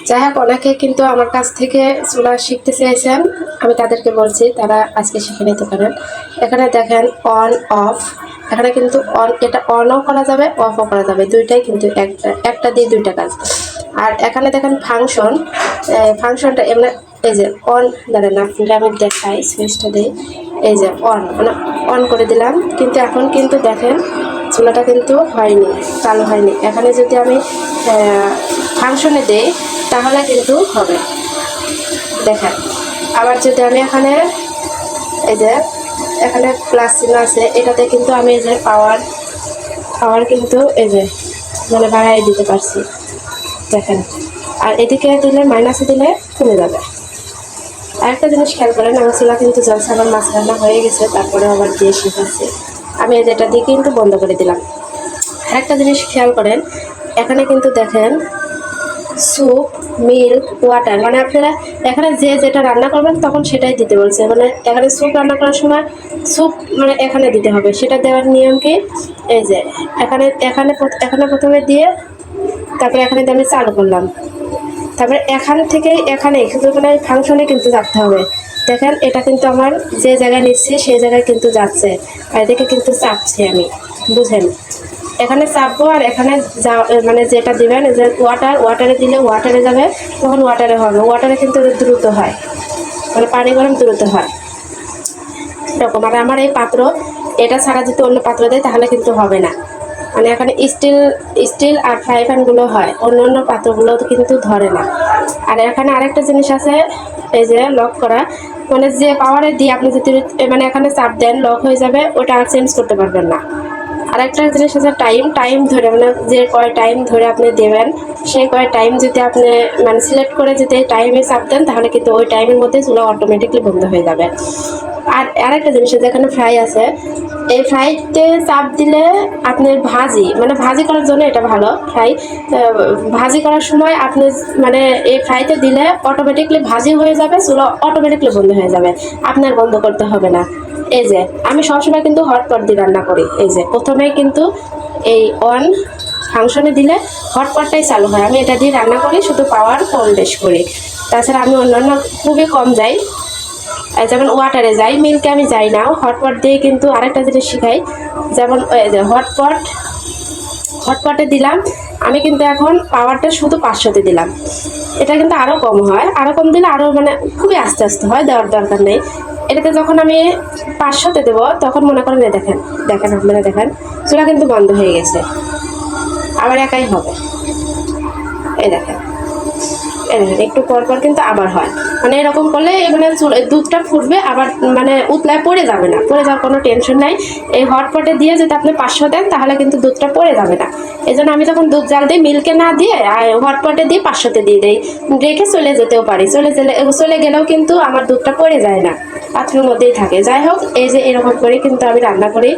যাই হোক, অনেকে কিন্তু আমার কাছ থেকে চুলা শিখতে চেয়েছেন, আমি তাদেরকে বলছি তারা আজকে শিখে নিতে পারেন। এখানে দেখেন অন অফ, এখানে কিন্তু অন, এটা অনও করা যাবে অফও করা যাবে, দুইটাই কিন্তু একটা দিয়ে দুইটা কাজ। আর এখানে দেখেন ফাংশন, ফাংশনটা এমনি, এই যে অন, দাঁড়ান আপনারা আমি দেখাই, সুইচটা দিই, এই যে অন, মানে অন করে দিলাম, কিন্তু এখন কিন্তু দেখেন চুলাটা কিন্তু হয়নি, চালু হয়নি। এখানে যদি আমি ফাংশনে দিই তাহলে কিন্তু হবে, দেখেন। আবার যদি আমি এখানে, এই যে এখানে প্লাস চিহ্ন আছে, এটাতে কিন্তু আমি এই যে পাওয়ার পাওয়ার কিন্তু এই যে মানে বাড়াই দিতে পারছি, দেখেন। আর এদিকে দিলে, মাইনাসে দিলে কমে যাবে। আরেকটা জিনিস খেয়াল করেন, আমার চুলা কিন্তু জলসাবার মাছ রান্না হয়ে গেছে, তারপরে আবার দিয়ে শিখাচ্ছি আমি, যেটা দিয়ে কিন্তু বন্ধ করে দিলাম। আরেকটা জিনিস খেয়াল করেন, এখানে কিন্তু দেখেন স্যুপ, মিল্ক, ওয়াটার, মানে আপনারা এখানে যে যেটা রান্না করবেন তখন সেটাই দিতে বলছে। মানে এখানে স্যুপ রান্না করার সময় স্যুপ মানে এখানে দিতে হবে, সেটা দেওয়ার নিয়ম কি, এই যে এখানে এখানে এখানে প্রথমে দিয়ে তারপরে এখানে দিয়ে আমি চালু করলাম, তারপরে এখান থেকে এখানে শুধু মানে ফাংশনে কিন্তু যাতে হবে। দেখেন এটা কিন্তু আমার যে জায়গায় নিচ্ছি সেই জায়গায় কিন্তু যাচ্ছে, আর এদিকে কিন্তু চাপছি আমি, বুঝেন। এখানে চাপবো আর এখানে যা মানে যেটা দিবেন, যে ওয়াটারে দিলে ওয়াটারে যাবে, তখন ওয়াটারে হবে। ওয়াটারে কিন্তু দ্রুত হয়, মানে পানি গরম দ্রুত হয় এরকম। আর আমার এই পাত্র, এটা ছাড়া যদি অন্য পাত্র দেয় তাহলে কিন্তু হবে না। মানে এখানে স্টিল স্টিল আর ফ্রাই প্যানগুলো হয়, অন্য অন্য পাত্রগুলো কিন্তু ধরে না। আর এখানে আরেকটা জিনিস আছে, এই যে লক করা, মানে যে পাওয়ারে দিয়ে আপনি যদি মানে এখানে চাপ দেন লক হয়ে যাবে, ওটা আর চেঞ্জ করতে পারবেন না। আরেকটা জিনিস আছে টাইম ধরে, মানে যে কয় টাইম ধরে আপনি দেবেন সেই কয় টাইম যদি আপনি মানে সিলেক্ট করে যদি টাইমে চাপ দেন তাহলে কিন্তু ওই টাইমের মধ্যে চুলা অটোমেটিকলি বন্ধ হয়ে যাবে। আর আরেকটা জিনিস আছে, এখানে ফ্রাই আছে, এই ফ্রাইতে চাপ দিলে আপনার ভাজি, মানে ভাজি করার জন্য এটা ভালো। ফ্রাই ভাজি করার সময় আপনি মানে এই ফ্রাইতে দিলে অটোমেটিকলি ভাজি হয়ে যাবে, চুলা অটোমেটিকলি বন্ধ হয়ে যাবে, আপনার বন্ধ করতে হবে না। এই যে আমি সবসময় কিন্তু হটপট দিয়ে রান্না করি, এই যে প্রথমেই কিন্তু এই অন ফাংশনে দিলে হটপটটাই চালু হয়, আমি এটা দিয়ে রান্না করি, শুধু পাওয়ার কম বেশ করি। তাছাড়া আমি অন্যান্য খুবই কম যাই, যেমন ওয়াটারে যাই, মিল্কে আমি যাই না। হটপট দিয়ে কিন্তু আরেকটা জিনিস শিখাই, যেমন হটপটে দিলাম আমি কিন্তু এখন পাওয়ারটা শুধু 500-তে দিলাম, এটা কিন্তু আরও কম হয়, আরও কম দিলে আরও মানে খুবই আস্তে আস্তে হয়, দেওয়ার দরকার নেই। এটাতে যখন আমি 500-তে দেবো তখন মনে করেন দেখেন দেখেন আপনারা দেখেন চুলা কিন্তু বন্ধ হয়ে গেছে, আবার একাই হবে, এই দেখেন একটু পর পর কিন্তু আবার হয়। মানে এরকম করলে মানে দুধটা ফুটবে, আবার মানে উতলায় পড়ে যাবে না, পড়ে যাওয়ার কোনো টেনশন নাই। এই হটপটে দিয়ে যদি আপনি 500 দেন তাহলে কিন্তু দুধটা পড়ে যাবে না। এই জন্য আমি যখন দুধ জাল দিই মিল্কে না দিয়ে আর হটপটে দিয়ে 500-তে দিয়ে দিই, রেখে চলে যেতেও পারি, চলে গেলেও কিন্তু আমার দুধটা পড়ে যায় না, পাত্রের মধ্যেই থাকে। যাই হোক, এই যে এরকম করে কিন্তু আমি রান্না করি।